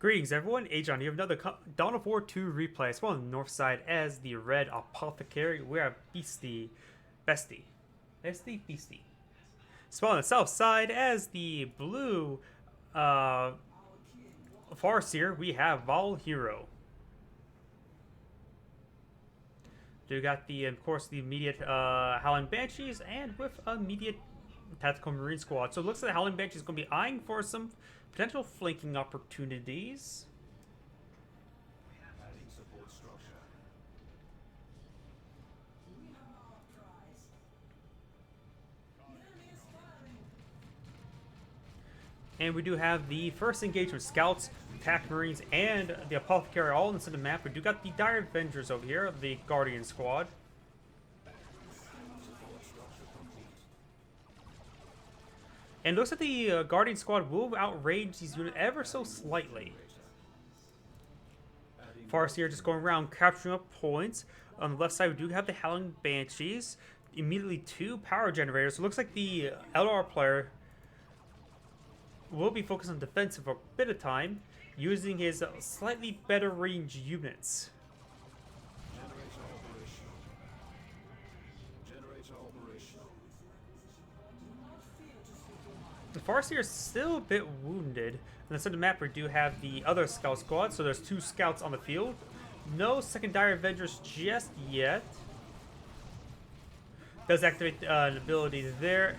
Greetings everyone, Agion here with another Dawn of War 2 replay. So on the north side as the red Apothecary, we have Bestie. So on the south side as the blue Farseer, we have Vol Hero. We got the, of course, the immediate Howling Banshees and with immediate Tactical Marine Squad. So it looks like the Howling Banshees is going to be eyeing for some potential flanking opportunities. And we do have the first engagement Scouts, Attack Marines, and the Apothecary all in the center map. We do got the Dire Avengers over here, the Guardian Squad. And it looks like the Guardian Squad will outrange these units ever so slightly. Farseer just going around capturing up points. On the left side, we do have the Howling Banshees. Immediately 2 power generators. So it looks like the LR player will be focused on defense for a bit of time, using his slightly better range units. The Farseer is still a bit wounded. On the center map, we do have the other scout squad, so there's 2 scouts on the field. No secondary Avengers just yet. Does activate an ability there.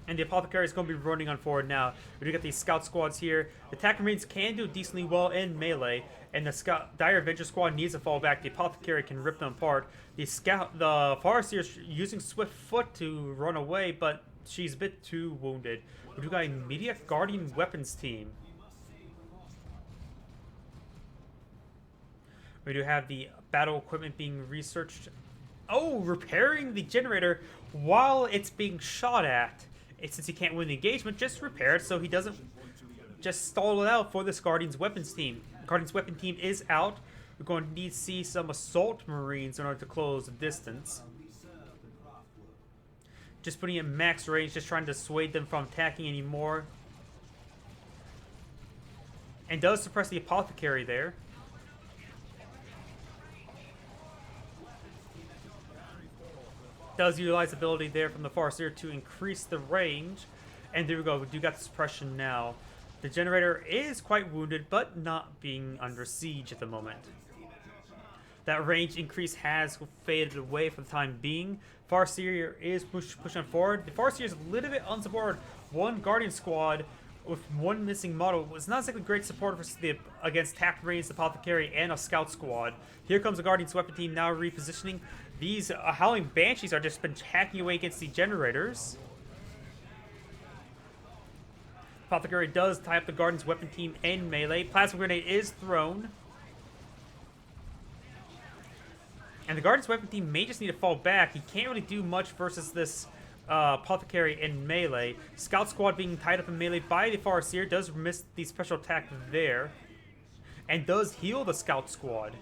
And the Apothecary is going to be running on forward now. We do get these scout squads here. The Attack Marines can do decently well in melee, and the Dire Avenger squad needs to fall back. The Apothecary can rip them apart. The Farseer is using Swift Foot to run away, but she's a bit too wounded. We do got a immediate Guardian Weapons team. We do have the battle equipment being researched. Oh, repairing the generator while it's being shot at. Since he can't win the engagement, just repair it so he doesn't just stall it out for this Guardian's Weapons team. Guardian's Weapon team is out. We're going to need to see some Assault Marines in order to close the distance. Just putting it in max range, just trying to dissuade them from attacking anymore. And does suppress the Apothecary there. Does utilize ability there from the Farseer to increase the range. And there we go, we do got the suppression now. The generator is quite wounded, but not being under siege at the moment. That range increase has faded away for the time being. Farseer is pushing forward. The Farseer is a little bit unsupported. 1 Guardian squad with 1 missing model was not exactly great support against Attack Marines, Apothecary, and a Scout squad. Here comes the Guardian's Weapon team now repositioning. These Howling Banshees are just been hacking away against the generators. Apothecary does tie up the Guardian's Weapon team in melee. Plasma Grenade is thrown. And the Guardian's Weapon team may just need to fall back. He can't really do much versus this Apothecary in melee. Scout Squad being tied up in melee by the Farseer does miss the special attack there. And does heal the Scout Squad.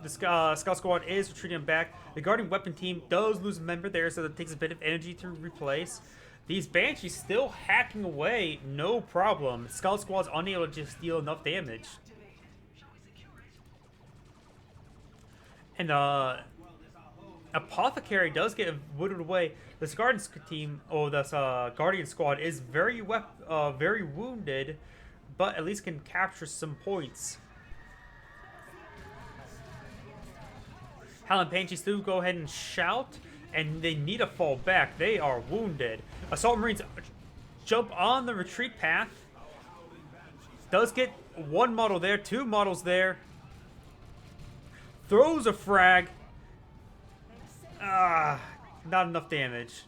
The Scout Squad is retreating back. The Guardian Weapon team does lose a member there, so it takes a bit of energy to replace. These Banshees still hacking away, no problem. Scout Squad's unable to just deal enough damage. And Apothecary does get wooded away. This Guardian team, or this Guardian Squad, is very wounded, but at least can capture some points. Howling Banshees do go ahead and shout, and they need to fall back. They are wounded. Assault Marines jump on the retreat path. Does get 1 model there, 2 models there. Throws a frag. Not enough damage.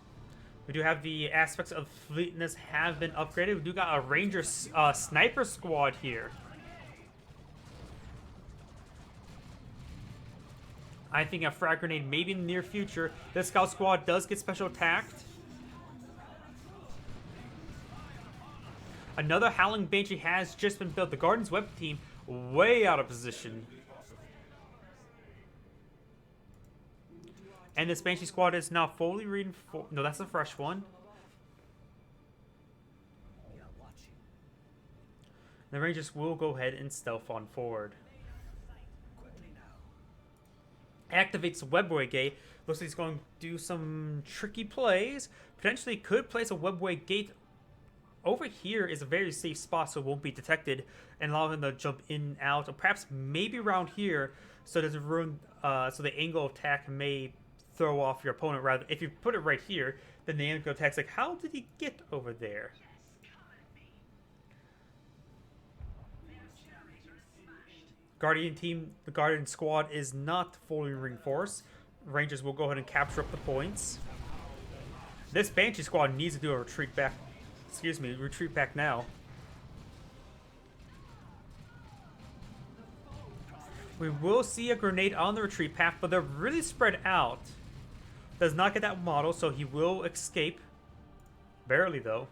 We do have the aspects of fleetness have been upgraded. We do got a Ranger Sniper squad here. I think a frag grenade maybe in the near future. This Scout Squad does get special attacked. Another Howling Banshee has just been built. The Guardian's Weapon team way out of position. And this Banshee squad is now fully reinforced. No, that's a fresh one. The Rangers will go ahead and stealth on forward. Activates the webway gate. Looks like he's going to do some tricky plays. Potentially could place a webway gate over here. Is a very safe spot, so it won't be detected and allow him to jump in and out, or perhaps maybe around here, so it doesn't ruin. So the angle of attack may throw off your opponent. Rather, if you put it right here, then the angle of attack's like, how did he get over there? Guardian team, the Guardian squad is not fully reinforced. Rangers will go ahead and capture up the points. This Banshee squad needs to do a retreat back. Excuse me, retreat back now. We will see a grenade on the retreat path, but they're really spread out. Does not get that model, so he will escape. Barely, though.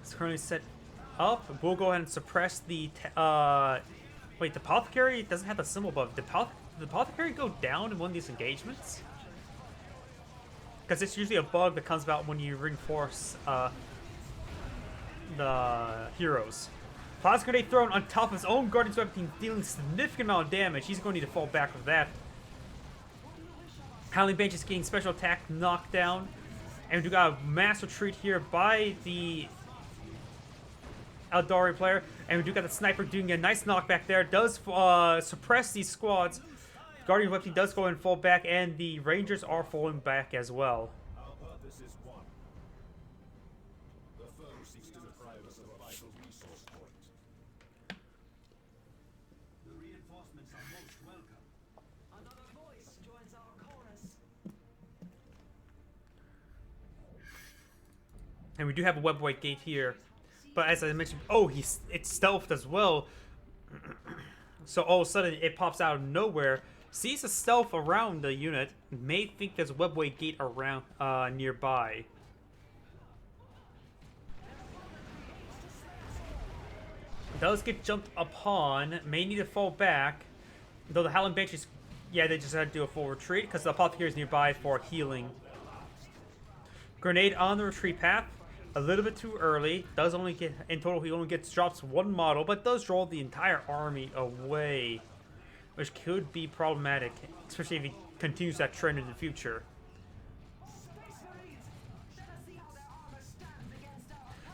It's currently set up. We'll go ahead and suppress the... wait, the Apothecary doesn't have the symbol above. Did the Apothecary go down in one of these engagements? Because it's usually a bug that comes about when you reinforce the heroes. Plasma grenade thrown on top of his own Guardian's weapon team, dealing significant amount of damage. He's going to need to fall back with that. Howling Bench is getting special attack knocked down. And we got a mass retreat here by the Eldari player. And we do got the sniper doing a nice knockback there. Does suppress these squads. Guardian weapon does go and fall back, and the Rangers are falling back as well. And we do have a webway gate here, but as I mentioned, oh, it's stealthed as well. So all of a sudden it pops out of nowhere, sees a stealth around the unit, may think there's a webway gate around nearby. Does get jumped upon, may need to fall back, though the Howling Banshees, yeah, they just had to do a full retreat because the Apothecary is nearby for healing. Grenade on the retreat path. A little bit too early. Does only get, in total, he only drops one model, but does draw the entire army away, which could be problematic, especially if he continues that trend in the future.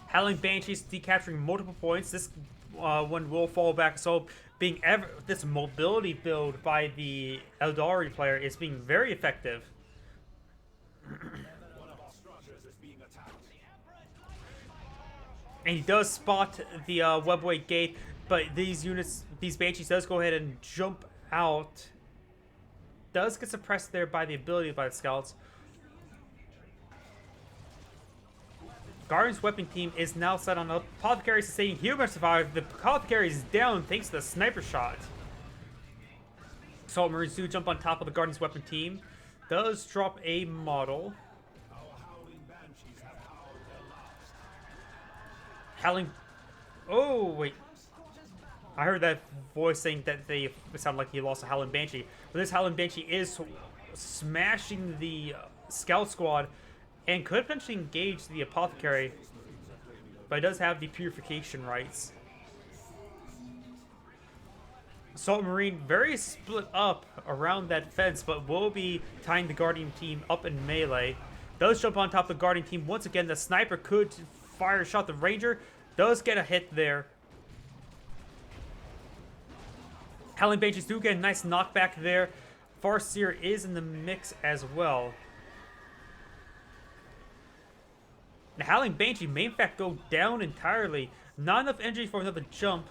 Howling Banshees decapturing multiple points. This one will fall back, so this mobility build by the Eldari player is being very effective. And he does spot the webway gate, but these Banshees does go ahead and jump out. Does get suppressed there by the ability by the scouts. Guardian's weapon team is now set on the Apothecary sustaining human survive. The Apothecary is down thanks to the sniper shot. Salt Marines do jump on top of the Guardian's weapon team. Does drop a model. Howling. Oh, wait. I heard that voice saying that it sounded like he lost a Howling Banshee. But this Howling Banshee is smashing the scout squad and could potentially engage the Apothecary. But it does have the purification rights. Salt Marine very split up around that fence, but will be tying the Guardian team up in melee. Does jump on top of the Guardian team. Once again, the sniper could fire a shot. The Ranger does get a hit there. Howling Banshees do get a nice knockback there. Farseer is in the mix as well. The Howling Banshee may in fact go down entirely. Not enough energy for another jump.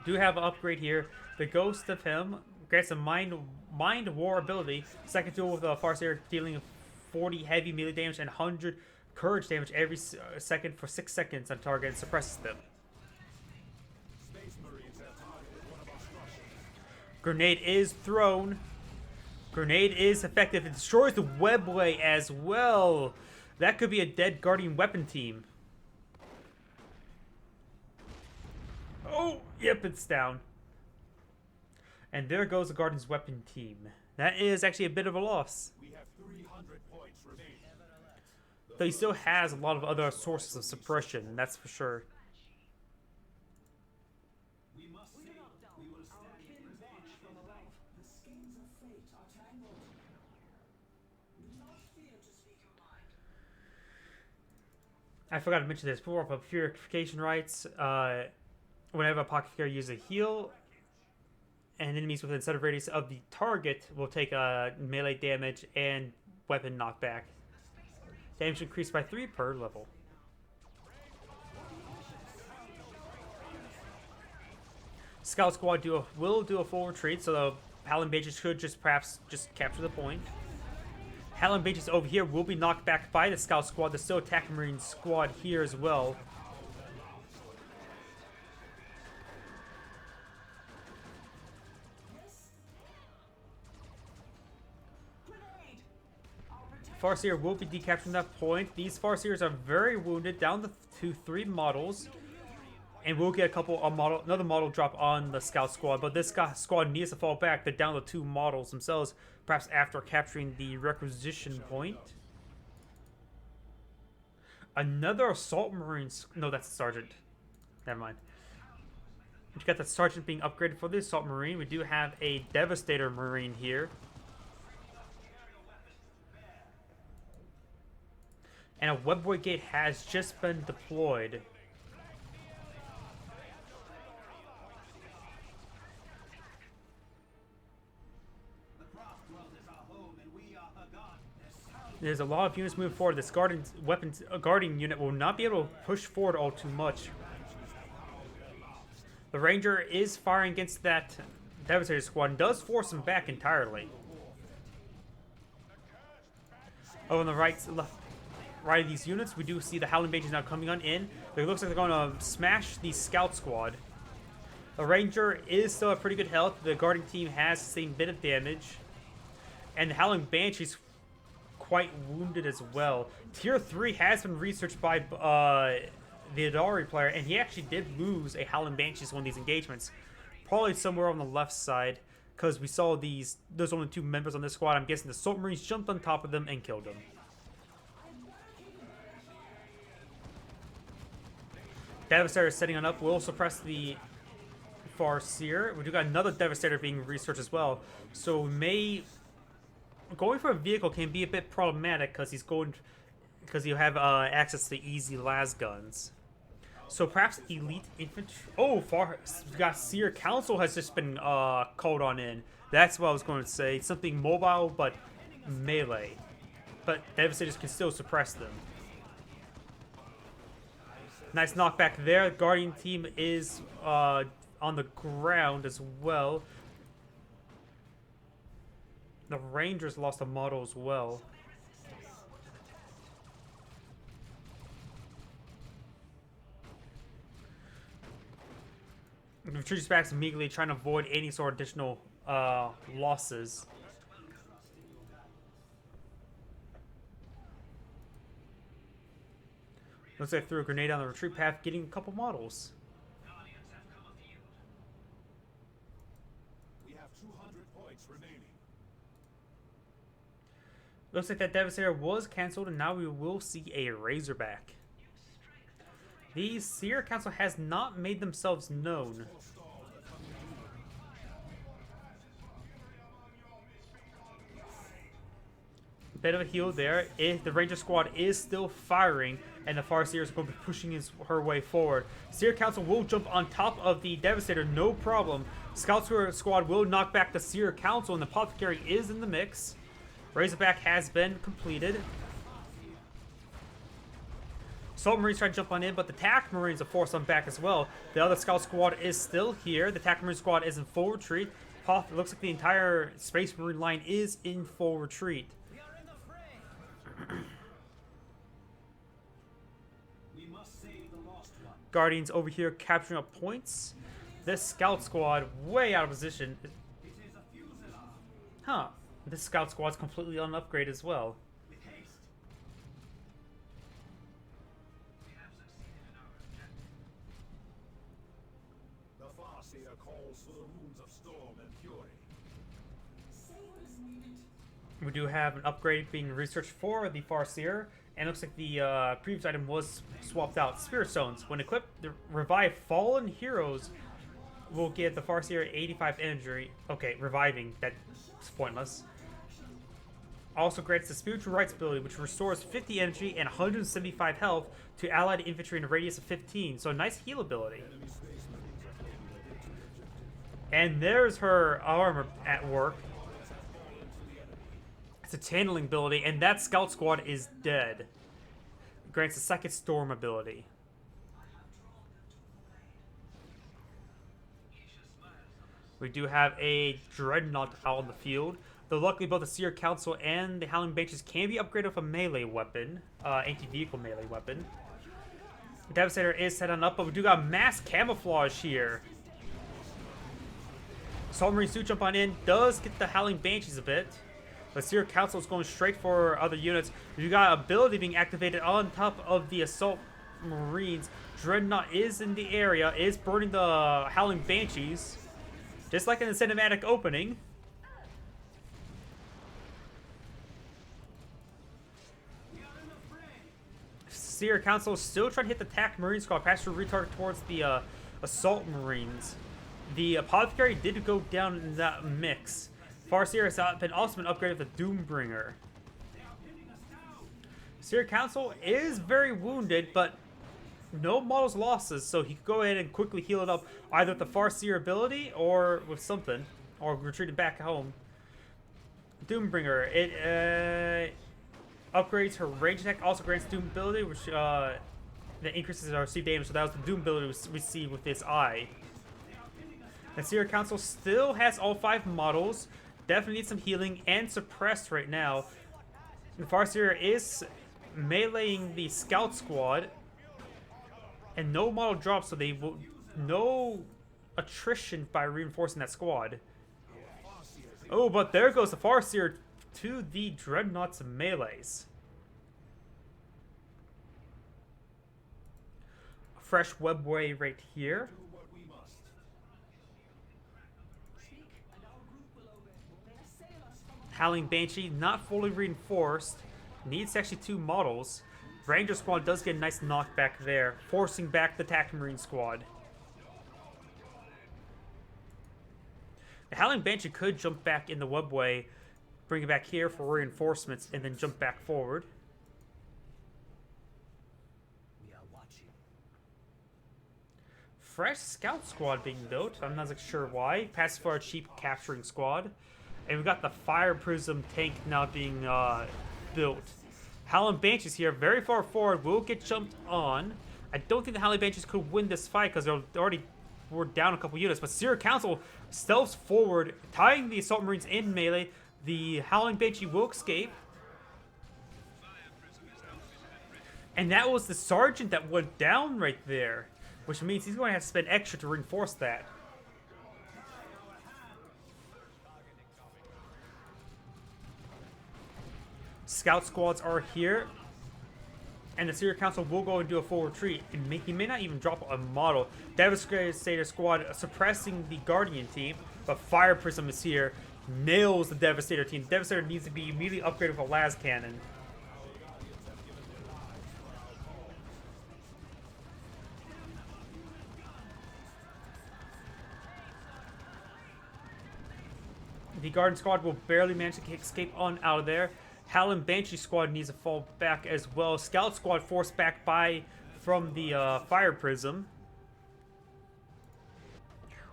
Do have an upgrade here. The Ghost of him grants a mind war ability. Second tool with Farseer dealing 40 heavy melee damage and 100 courage damage every second for 6 seconds on target and suppresses them. Grenade is thrown. Grenade is effective. It destroys the webway as well. That could be a dead Guardian weapon team. Oh, yep, it's down. And there goes the Guardian's weapon team. That is actually a bit of a loss. We have 300 points. Though he still has a lot of other sources of suppression, that's for sure. I forgot to mention this before, but purification rights, whenever Apothecary uses a heal, and enemies within set of radius of the target will take melee damage and weapon knockback. Damage increased by 3 per level. Scout Squad will do a full retreat, so the Howling Mages could perhaps capture the point. Howling Mages over here will be knocked back by the Scout Squad. There's still Attack Marine Squad here as well. Farseer will be decapturing that point. These Farseers are very wounded, down to 3 models. And we'll get another model drop on the Scout Squad. But this squad needs to fall back. They're down to 2 models themselves, perhaps after capturing the requisition point. Another Assault Marine. No, that's a Sergeant. Never mind. We got the Sergeant being upgraded for the Assault Marine. We do have a Devastator Marine here. And a Webboy Gate has just been deployed. There's a lot of units moving forward. This guarding unit will not be able to push forward all too much. The Ranger is firing against that Devastator squad and does force him back entirely. Oh, on the right of these units, we do see the Howling Mages now coming on in. It looks like they're going to smash the Scout Squad. The Ranger is still at pretty good health. The guarding team has the same bit of damage. And the Howling Banshee's quite wounded as well. Tier 3 has been researched by the Adari player, and he actually did lose a Howling Banshees one of these engagements. Probably somewhere on the left side, because we saw there's only 2 members on this squad. I'm guessing the Assault Marines jumped on top of them and killed them. Devastator setting on up will suppress the Farseer. We do got another Devastator being researched as well. So going for a vehicle can be a bit problematic because you have access to easy las guns. So perhaps elite infantry. Oh, we got Seer Council has just been called on in. That's what I was going to say. Something mobile but melee. But Devastators can still suppress them. Nice knockback there. Guardian team is on the ground as well. The Rangers lost a model as well. The retreats back immediately, trying to avoid any sort of additional losses. Looks like I threw a grenade on the retreat path, getting a couple models. We have 200 points remaining. Looks like that Devastator was cancelled, and now we will see a Razorback. The Seer Council has not made themselves known. Bit of a heal there. If the Ranger squad is still firing, and the Farseer is going to be pushing her way forward. Seer Council will jump on top of the Devastator, no problem. Scout squad will knock back the Seer Council, and the Apothecary is in the mix. Razorback has been completed. Assault Marines try to jump on in, but the Attack Marines are forced on back as well. The other Scout squad is still here. The Attack Marine squad is in full retreat. It looks like the entire Space Marine line is in full retreat. Guardians over here capturing up points. This Scout squad way out of position. Huh. This Scout squad's completely unupgraded as well. The Farseer calls for the runes of storm and fury. Say what is needed. We do have an upgrade being researched for the Farseer, and looks like the previous item was swapped out. Spirit Stones. When equipped, the revive fallen heroes will give the Farseer 85 energy. Okay, reviving. That's pointless. Also grants the Spiritual Rights ability, which restores 50 energy and 175 health to allied infantry in a radius of 15. So a nice heal ability. And there's her armor at work. It's a channeling ability, and that scout squad is dead. It grants a second storm ability. We do have a dreadnought out in the field. Though luckily both the Seer Council and the Howling Benches can be upgraded with a melee weapon, anti-vehicle melee weapon. The Devastator is set on up, but we do got mass camouflage here. Summery suit jump on in does get the Howling Banshees a bit. The Seer Council is going straight for other units. You got ability being activated on top of the Assault Marines. Dreadnought is in the area, is burning the Howling Banshees. Just like in the cinematic opening. Seer Council is still trying to hit the attack Marine Squad, pass through retard towards the Assault Marines. The Apothecary did go down in that mix. Farseer has also been upgraded with the Doombringer. Seer Council is very wounded, but no models losses, so he could go ahead and quickly heal it up, either with the Farseer ability or with something, or retreating back home. Doombringer, it upgrades her range attack, also grants Doom ability, which that increases our received damage. So that was the Doom ability we see with this eye. The Seer Council still has all 5 models. Definitely needs some healing and suppressed right now. The Farseer is meleeing the Scout Squad. And no model drops, so they will no attrition by reinforcing that squad. Oh, but there goes the Farseer to the Dreadnought's melees. A fresh webway right here. Howling Banshee, not fully reinforced. Needs actually 2 models. Ranger Squad does get a nice knockback there, forcing back the attack Marine Squad. The Howling Banshee could jump back in the webway, bring it back here for reinforcements, and then jump back forward. We are watching. Fresh Scout Squad being built. I'm not sure why. Passive for a cheap capturing squad. And we've got the Fire Prism tank now being built. Howling Banshees here, very far forward, will get jumped on. I don't think the Howling Banshees could win this fight because they already were down a couple units. But Seer Council stealths forward, tying the Assault Marines in melee. The Howling Banshee will escape. And that was the Sergeant that went down right there. Which means he's going to have to spend extra to reinforce that. Scout squads are here, and the Seer Council will go and do a full retreat. He may not even drop a model. Devastator squad suppressing the Guardian team, but Fire Prism is here, nails the Devastator team. The Devastator needs to be immediately upgraded with a las cannon. The Guardian squad will barely manage to escape on out of there. Howling Banshee squad needs to fall back as well. Scout squad forced back from the Fire Prism.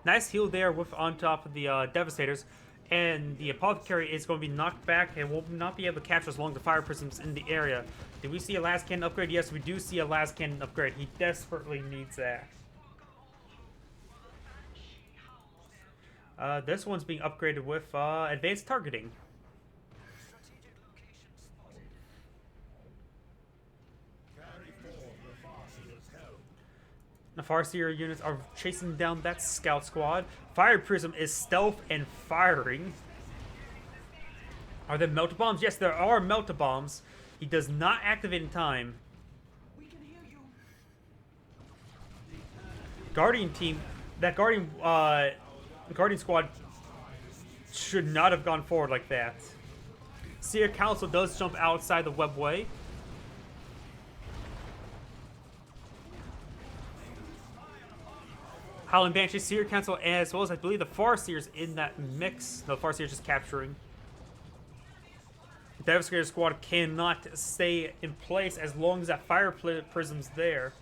Nice heal there with on top of the Devastators. And the Apothecary is going to be knocked back and will not be able to capture as long as the Fire Prism's in the area. Did we see a las cannon upgrade? Yes, we do see a las cannon upgrade. He desperately needs that. This one's being upgraded with advanced targeting. The Farseer units are chasing down that Scout Squad. Fire Prism is stealth and firing. Are there melta bombs? Yes, there are melta bombs. He does not activate in time. Guardian team, that Guardian Squad should not have gone forward like that. Seer Council does jump outside the webway. Howling Banshee, Seer Council, as well as I believe the Farseer's in that mix. The Farseer's just capturing. The Devastator squad cannot stay in place as long as that fire prism's there.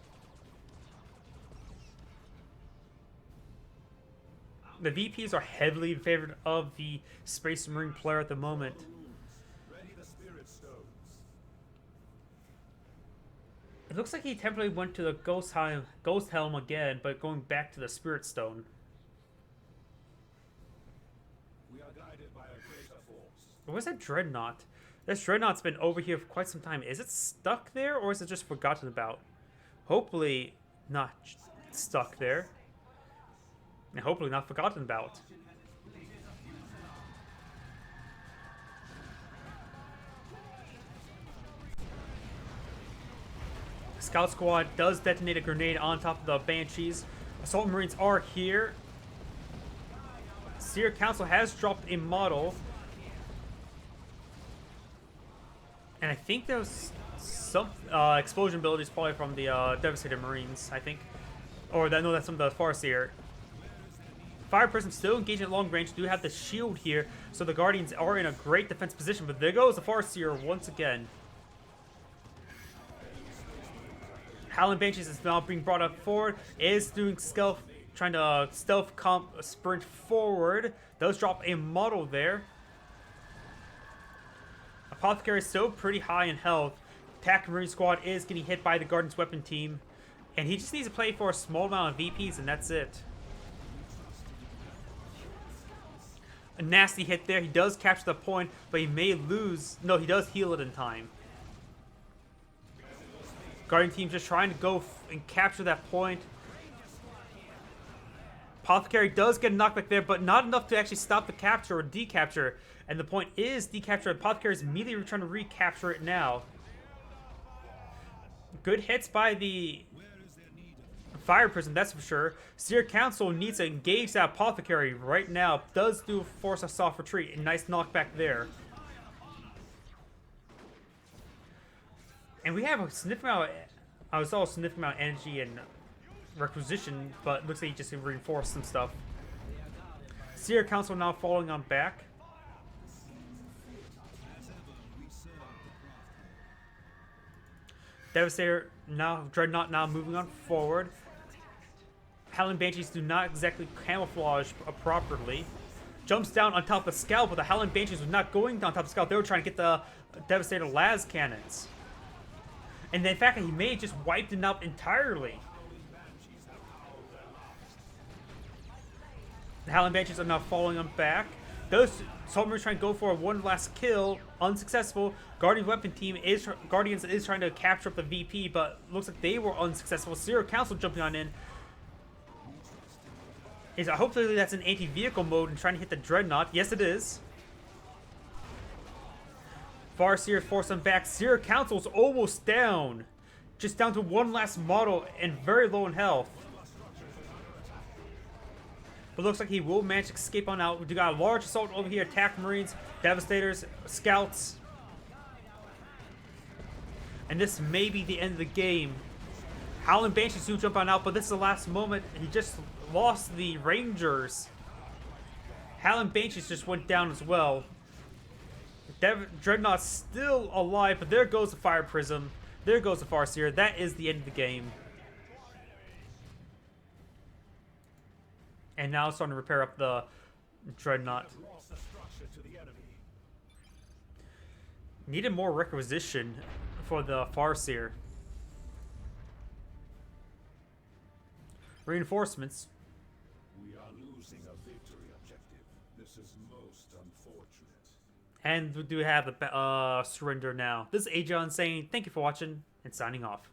The VPs are heavily in favor of the Space Marine player at the moment. It looks like he temporarily went to the Ghost Helm again, but going back to the Spirit Stone. We are guided by a greater force. Where's that Dreadnought? This Dreadnought's been over here for quite some time. Is it stuck there, or is it just forgotten about? Hopefully not stuck there. And hopefully not forgotten about. Scout Squad does detonate a grenade on top of the Banshees. Assault Marines are here. Seer Council has dropped a model. And I think there's some explosion abilities probably from the Devastator Marines, I think. Or no, that's from the Farseer. Fire Prism still engaging at long range. Do have the shield here, so the Guardians are in a great defense position. But there goes the Farseer once again. Howling Banshees is now being brought up forward. Is doing stealth, trying to stealth sprint forward. Does drop a model there. Apothecary is still pretty high in health. Attack Marine Squad is getting hit by the Guardian's weapon team. And he just needs to play for a small amount of VPs, and that's it. A nasty hit there. He does capture the point, but he may lose. No, he does heal it in time. Guardian team just trying to go and capture that point. Apothecary does get a knockback there, but not enough to actually stop the capture or decapture. And the point is decaptured. Apothecary is immediately trying to recapture it now. Good hits by the Fire Prism, that's for sure. Seer Council needs to engage that Apothecary right now. Does do force a soft retreat. A nice knockback there. And we have a significant amount of energy and requisition, but looks like he just reinforced some stuff. Seer Council now falling on back. Devastator now, Dreadnought now moving on forward. Howling Banshees do not exactly camouflage properly. Jumps down on top of the Scout, but the Howling Banshees was not going down on top of the Scout. They were trying to get the Devastator las cannons. And in fact, he may have just wiped it out entirely. The Howling Banshees are now falling on back. Those Assault Marines trying to go for one last kill. Unsuccessful. Guardian weapon team Guardians is trying to capture up the VP, but looks like they were unsuccessful. Zero Council jumping on in. Hopefully that's an anti-vehicle mode and trying to hit the Dreadnought. Yes, it is. Farseer forced him back. Zero Council's almost down. Just down to one last model and very low in health. But looks like he will manage to escape on out. We got a large assault over here. Attack Marines, Devastators, Scouts. And this may be the end of the game. Howling Banshees do jump on out, but this is the last moment. He just lost the Rangers. Howling Banshees just went down as well. Dreadnought's still alive, but there goes the Fire Prism. There goes the Farseer. That is the end of the game. And now it's starting to repair up the Dreadnought. Needed more requisition for the Farseer. Reinforcements. We are losing a victory objective. This is most unfortunate. And we do have the surrender now. This is Agion saying thank you for watching and signing off.